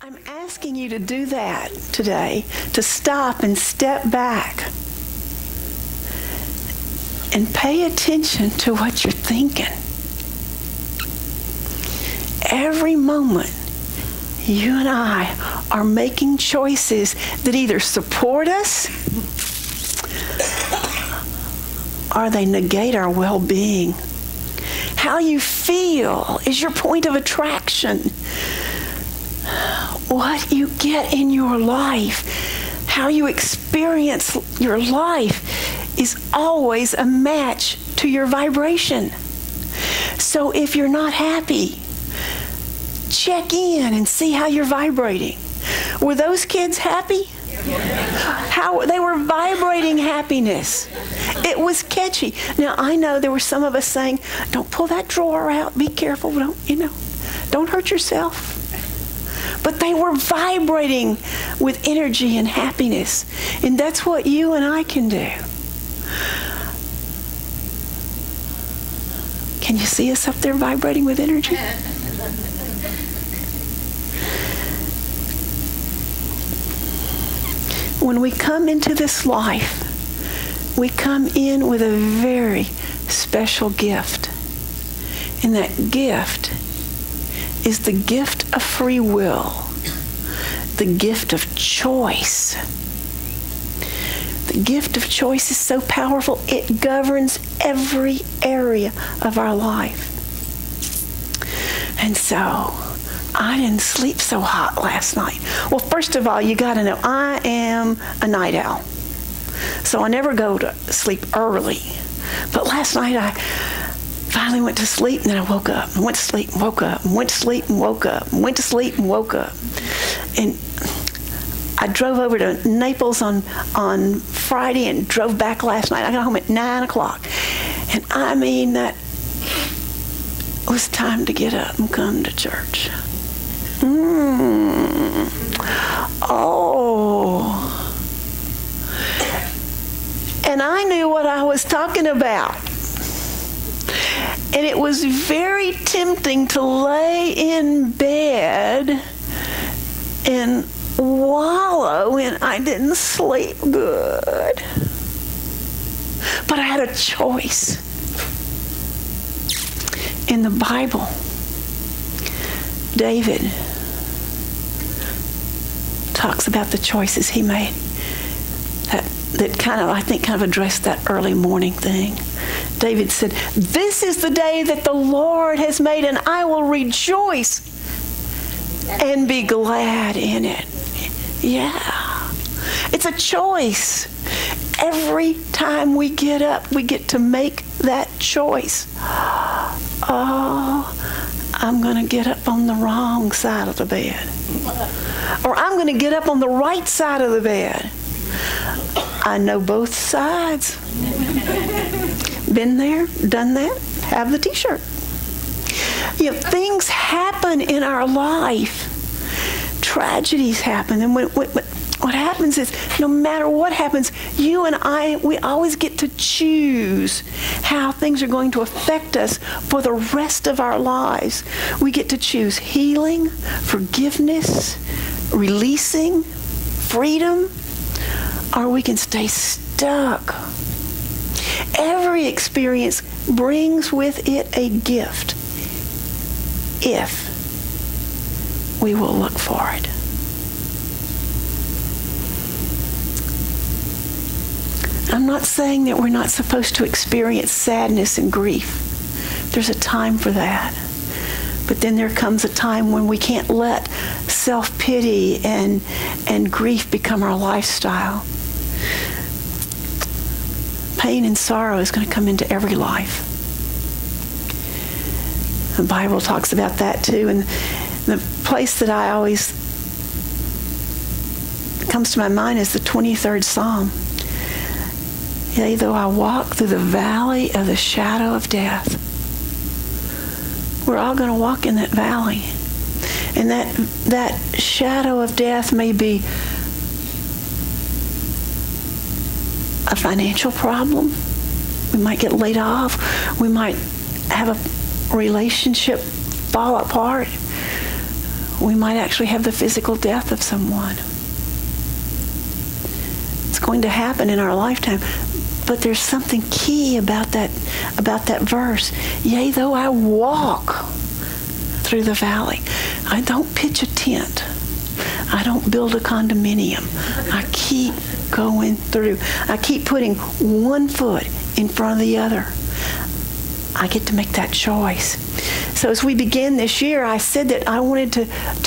I'm asking you to do that today, to stop and step back and pay attention to what you're thinking. Every moment, you and I are making choices that either support us or they negate our well-being. How you feel is your point of attraction. What you get in your life, how you experience your life is always a match to your vibration. So if you're not happy, check in and see how you're vibrating. Were those kids happy? How they were vibrating happiness. It was catchy. Now I know there were some of us saying, "Don't pull that drawer out. Be careful. Don't hurt yourself." But they were vibrating with energy and happiness. And that's what you and I can do. Can you see us up there vibrating with energy? When we come into this life, we come in with a very special gift. And that gift is the gift of free will, the gift of choice. The gift of choice is so powerful, it governs every area of our life. And so, I didn't sleep so hot last night. Well, first of all, you got to know, I am a night owl. So I never go to sleep early. But last night I finally went to sleep, and then I woke up, and went to sleep, and woke up, and went to sleep, and woke up, and went to sleep, and woke up. And I drove over to Naples on Friday and drove back last night. I got home at 9 o'clock. And I mean, that was time to get up and come to church. Oh. And I knew what I was talking about. And it was very tempting to lay in bed and wallow in I didn't sleep good. But I had a choice. In the Bible, David talks about the choices he made that kind of addressed that early morning thing. David said, "This is the day that the Lord has made, and I will rejoice and be glad in it." Yeah. It's a choice. Every time we get up, we get to make that choice. Oh, I'm going to get up on the wrong side of the bed. Or I'm going to get up on the right side of the bed. I know both sides. Been there, done that, have the t-shirt. Things happen in our life. Tragedies happen. And what happens is, no matter what happens, you and I, we always get to choose how things are going to affect us for the rest of our lives. We get to choose healing, forgiveness, releasing, freedom, or we can stay stuck. Every experience brings with it a gift if we will look for it. I'm not saying that we're not supposed to experience sadness and grief. There's a time for that. But then there comes a time when we can't let self-pity and grief become our lifestyle. Pain and sorrow is going to come into every life. The Bible talks about that too. And the place that I always comes to my mind is the 23rd Psalm. Yea, though I walk through the valley of the shadow of death. We're all going to walk in that valley. And that shadow of death may be a financial problem. We might get laid off. We might have a relationship fall apart. We might actually have the physical death of someone. It's going to happen in our lifetime. But there's something key about that verse. Yea, though I walk through the valley. I don't pitch a tent. I don't build a condominium. I keep going through. I keep putting one foot in front of the other. I get to make that choice. So as we begin this year, I said that I wanted to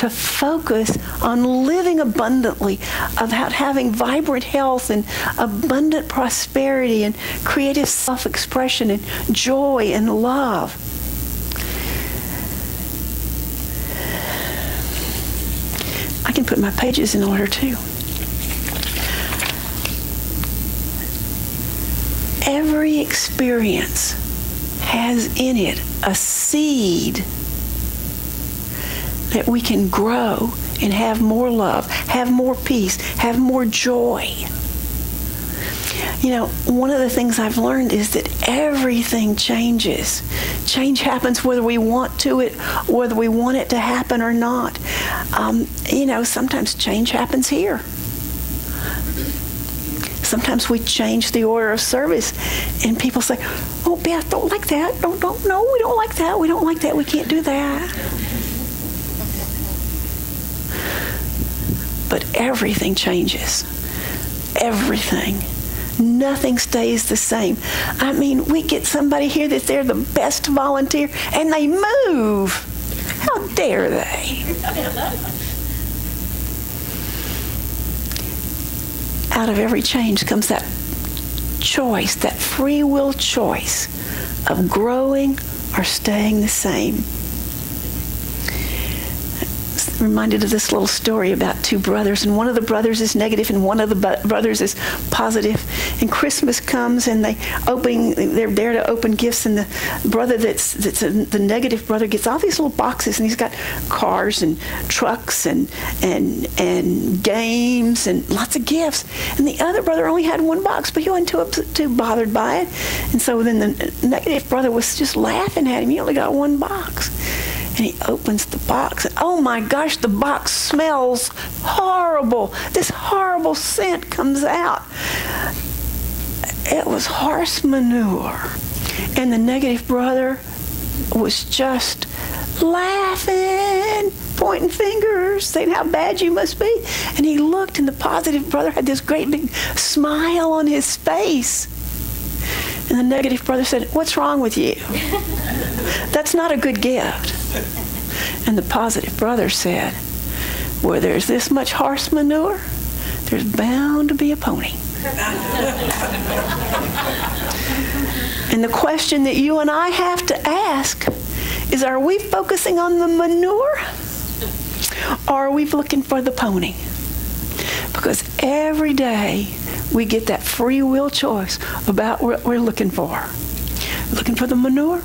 focus on living abundantly, about having vibrant health and abundant prosperity and creative self-expression and joy and love. I can put my pages in order too. Every experience has in it a seed that we can grow and have more love, have more peace, have more joy. You know, one of the things I've learned is that everything changes. Change happens whether we want to it, whether we want it to happen or not. You know, sometimes change happens here. Sometimes we change the order of service, and people say, "Oh, Beth, don't like that. No, we don't like that. We don't like that. We can't do that." But everything changes. Everything. Nothing stays the same. I mean, we get somebody here that they're the best volunteer, and they move. How dare they? Out of every change comes that choice, that free will choice of growing or staying the same. Reminded of this little story about two brothers, and one of the brothers is negative and one of the brothers is positive. And Christmas comes, and they're there to open gifts, and the brother the negative brother gets all these little boxes, and he's got cars and trucks and games and lots of gifts. And the other brother only had one box, but he wasn't too bothered by it. And so then the negative brother was just laughing at him. He only got one box. And he opens the box, and oh my gosh, the box smells horrible. This horrible scent comes out. It was horse manure. And the negative brother was just laughing, pointing fingers, saying how bad you must be. And he looked, and the positive brother had this great big smile on his face. And the negative brother said, "What's wrong with you? That's not a good gift." And the positive brother said, "Where there's this much horse manure, there's bound to be a pony." And the question that you and I have to ask is, are we focusing on the manure, or are we looking for the pony? Because every day we get that free will choice about what we're looking for. Looking for the manure,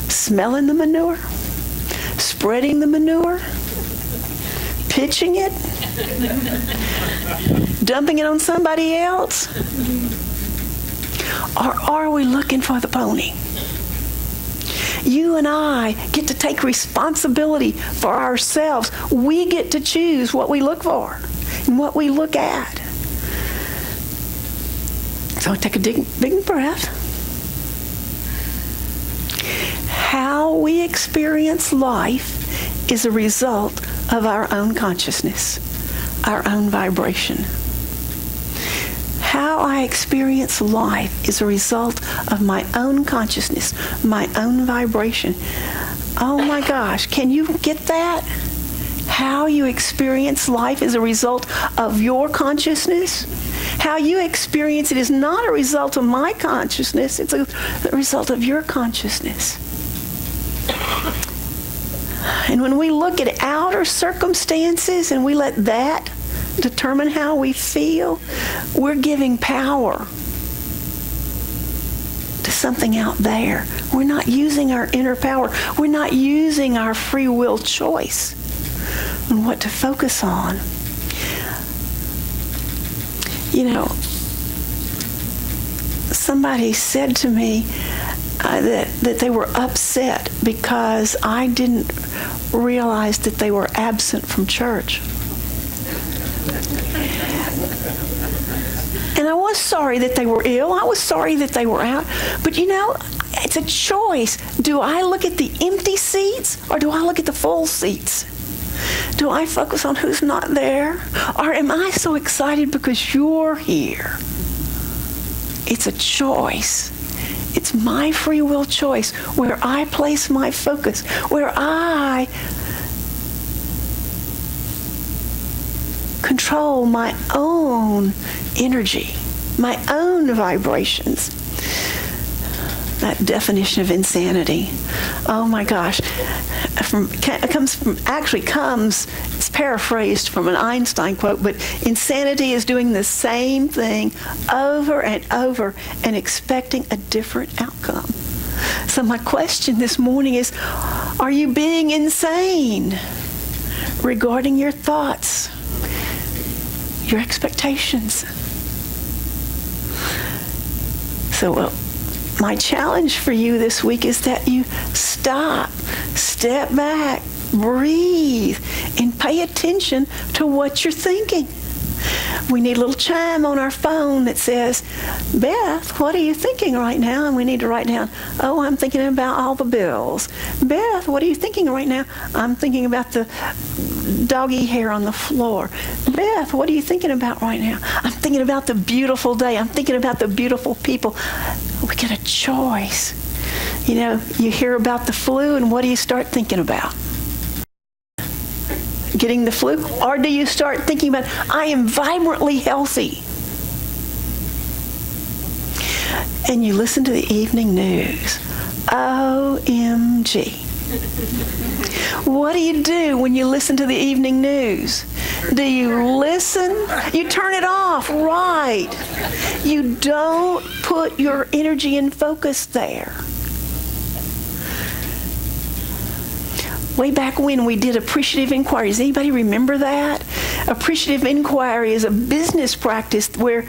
smelling the manure, spreading the manure, pitching it, dumping it on somebody else? Or are we looking for the pony? You and I get to take responsibility for ourselves. We get to choose what we look for and what we look at. So take a big breath. How we experience life is a result of our own consciousness, our own vibration. How I experience life is a result of my own consciousness, my own vibration. Oh my gosh, can you get that? How you experience life is a result of your consciousness. How you experience it is not a result of my consciousness, it's a result of your consciousness. And when we look at outer circumstances and we let that determine how we feel, we're giving power to something out there. We're not using our inner power. We're not using our free will choice on what to focus on. You know, somebody said to me, that they were upset because I didn't realize that they were absent from church. And I was sorry that they were ill. I was sorry that they were out. But it's a choice. Do I look at the empty seats or do I look at the full seats? Do I focus on who's not there? Or am I so excited because you're here? It's a choice. It's my free will choice where I place my focus, where I control my own energy, my own vibrations. That definition of insanity, oh my gosh, it's paraphrased from an Einstein quote, but insanity is doing the same thing over and over and expecting a different outcome. So my question this morning is, are you being insane regarding your thoughts, your expectations? So, my challenge for you this week is that you stop, step back, breathe, and pay attention to what you're thinking. We need a little chime on our phone that says, Beth, what are you thinking right now? And we need to write down, oh, I'm thinking about all the bills. Beth, what are you thinking right now? I'm thinking about the doggy hair on the floor. Beth, what are you thinking about right now? I'm thinking about the beautiful day. I'm thinking about the beautiful people. We get a choice. You hear about the flu, and what do you start thinking about? Getting the flu? Or do you start thinking about, I am vibrantly healthy? And you listen to the evening news. OMG. What do you do when you listen to the evening news? Do you listen? You turn it off, right? You don't put your energy and focus there. Way back when we did appreciative inquiry. Does anybody remember that? Appreciative inquiry is a business practice where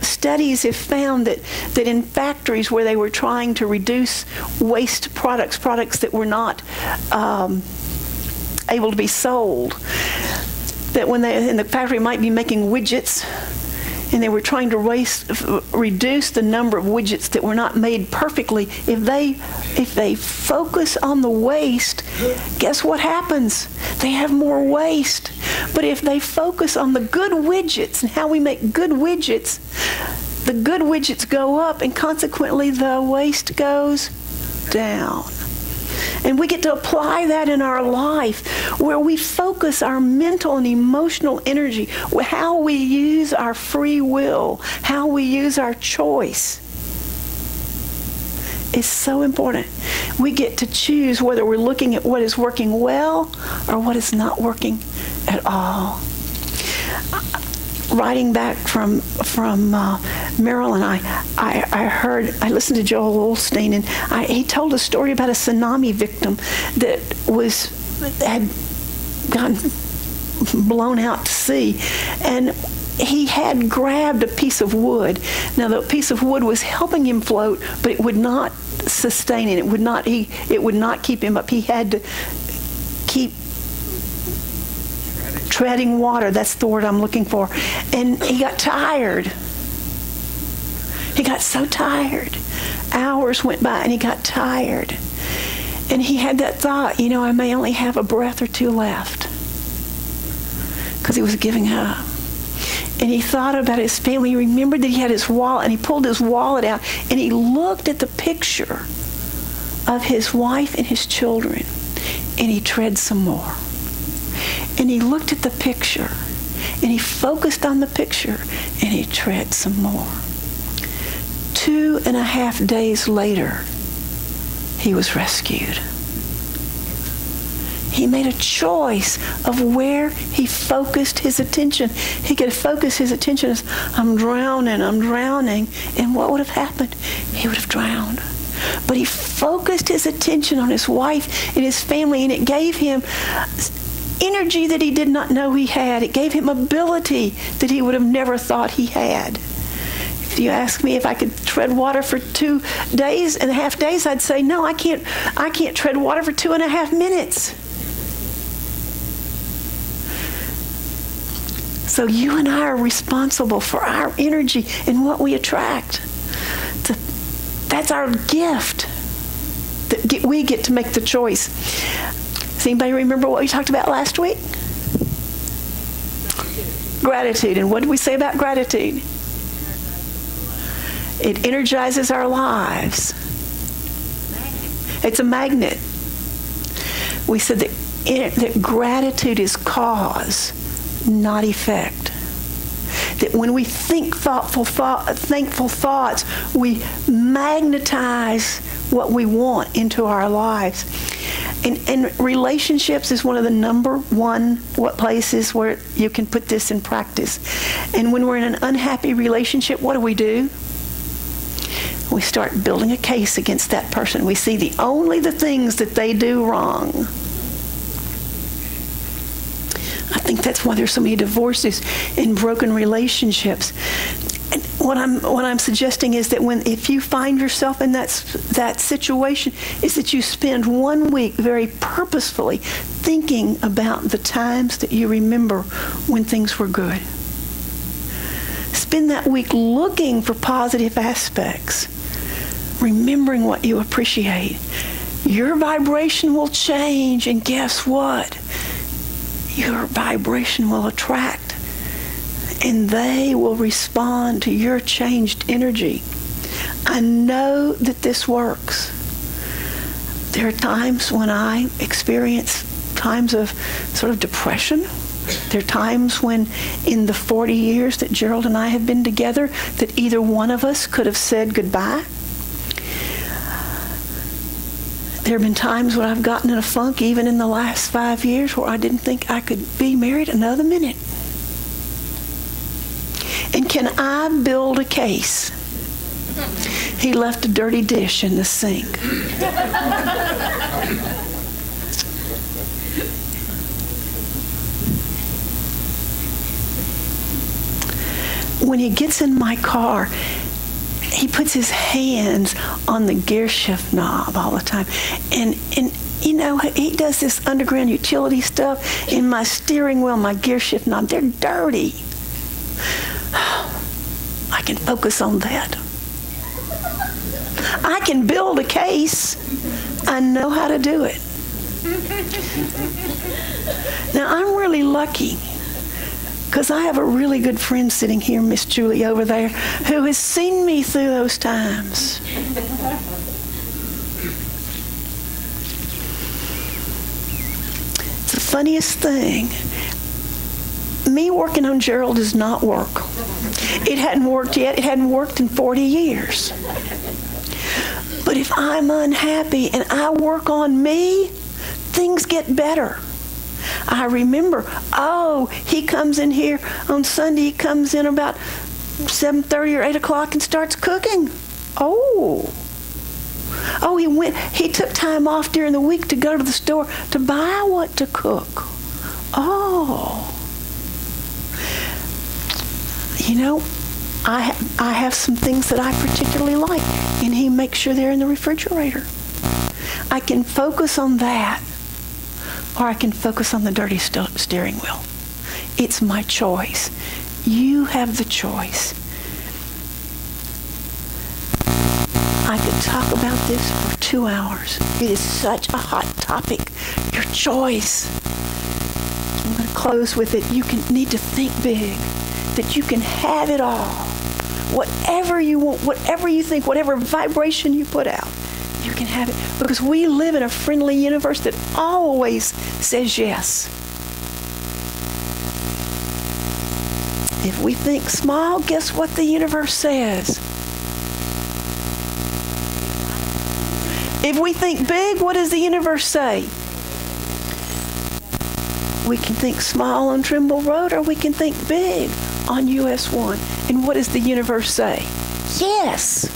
studies have found that in factories where they were trying to reduce waste products that were not able to be sold, that when they in the factory might be making widgets, and they were trying to reduce the number of widgets that were not made perfectly. If they focus on the waste, guess what happens? They have more waste. But if they focus on the good widgets and how we make good widgets, the good widgets go up, and consequently the waste goes down. And we get to apply that in our life, where we focus our mental and emotional energy, how we use our free will, how we use our choice. It's so important. We get to choose whether we're looking at what is working well or what is not working at all. Writing back from Maryland, I listened to Joel Osteen, and he told a story about a tsunami victim that had gotten blown out to sea, and he had grabbed a piece of wood. Now the piece of wood was helping him float, but it would not sustain it. It would not keep him up. He had to keep treading water. That's the word I'm looking for. And he got tired. He got so tired. Hours went by and he got tired. And he had that thought, I may only have a breath or two left. Because he was giving up. And he thought about his family. He remembered that he had his wallet, and he pulled his wallet out, and he looked at the picture of his wife and his children, and he tread some more. And he looked at the picture, and he focused on the picture, and he tread some more. 2.5 days later, he was rescued. He made a choice of where he focused his attention. He could focus his attention as, I'm drowning. And what would have happened? He would have drowned. But he focused his attention on his wife and his family, and it gave him energy that he did not know he had. It gave him ability that he would have never thought he had. If you ask me if I could tread water for 2 days and a half days, I'd say, no, I can't tread water for 2.5 minutes. So you and I are responsible for our energy and what we attract. That's our gift. That we get to make the choice. Does anybody remember what we talked about last week? Gratitude. And what did we say about gratitude? It energizes our lives. It's a magnet. We said that gratitude is cause, not effect. That when we think thankful thoughts, we magnetize what we want into our lives. And relationships is one of the number one places where you can put this in practice. And when we're in an unhappy relationship, what do? We start building a case against that person. We see only the things that they do wrong. I think that's why there's so many divorces and broken relationships. And what I'm suggesting is that if you find yourself in that situation, is that you spend 1 week very purposefully thinking about the times that you remember when things were good. Spend that week looking for positive aspects, remembering what you appreciate. Your vibration will change, and guess what? Your vibration will attract, and they will respond to your changed energy. I know that this works. There are times when I experience times of sort of depression. There are times when in the 40 years that Gerald and I have been together that either one of us could have said goodbye. There have been times when I've gotten in a funk, even in the last 5 years, where I didn't think I could be married another minute. And can I build a case? He left a dirty dish in the sink. When he gets in my car, he puts his hands on the gear shift knob all the time. And you know, he does this underground utility stuff in my steering wheel, my gear shift knob. They're dirty. I can focus on that. I can build a case. I know how to do it. Now, I'm really lucky because I have a really good friend sitting here, Miss Julie over there, who has seen me through those times. It's the funniest thing. Me working on Gerald does not work. It hadn't worked yet. It hadn't worked in 40 years. But if I'm unhappy and I work on me, things get better. I remember, he comes in here on Sunday, he comes in about 7:30 or 8 o'clock and starts cooking. He took time off during the week to go to the store to buy what to cook. You know, I have some things that I particularly like, and he makes sure they're in the refrigerator. I can focus on that, or I can focus on the dirty steering wheel. It's my choice. You have the choice. I could talk about this for 2 hours. It is such a hot topic. Your choice. I'm going to close with it. You need to think big, that you can have it all. Whatever you want, whatever you think, whatever vibration you put out, you can have it. Because we live in a friendly universe that always says yes. If we think small, guess what the universe says? If we think big, what does the universe say? We can think small on Trimble Road, or we can think big on US 1. And what does the universe say? Yes.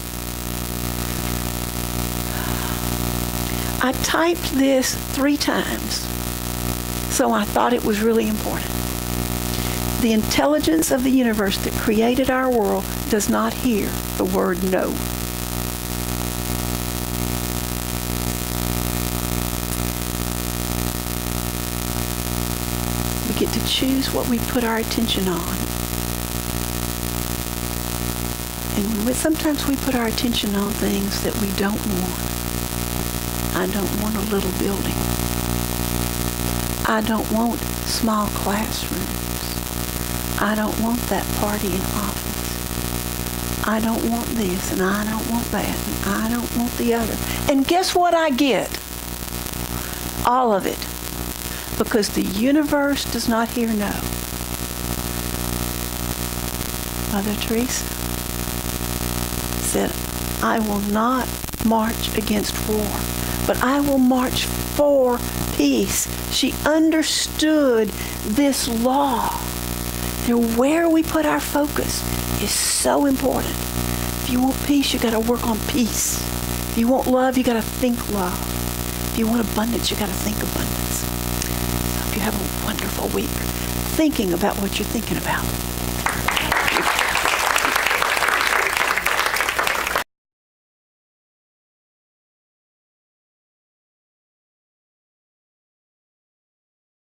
I typed this 3 times, so I thought it was really important. The intelligence of the universe that created our world does not hear the word no. We get to choose what we put our attention on. And sometimes we put our attention on things that we don't want. I don't want a little building. I don't want small classrooms. I don't want that party in office. I don't want this, and I don't want that, and I don't want the other. And guess what I get? All of it. Because the universe does not hear no. Mother Teresa said, I will not march against war, but I will march for peace. She understood this law. And where we put our focus is so important. If you want peace, you got to work on peace. If you want love, you got to think love. If you want abundance, you got to think abundance. I hope you have a wonderful week thinking about what you're thinking about.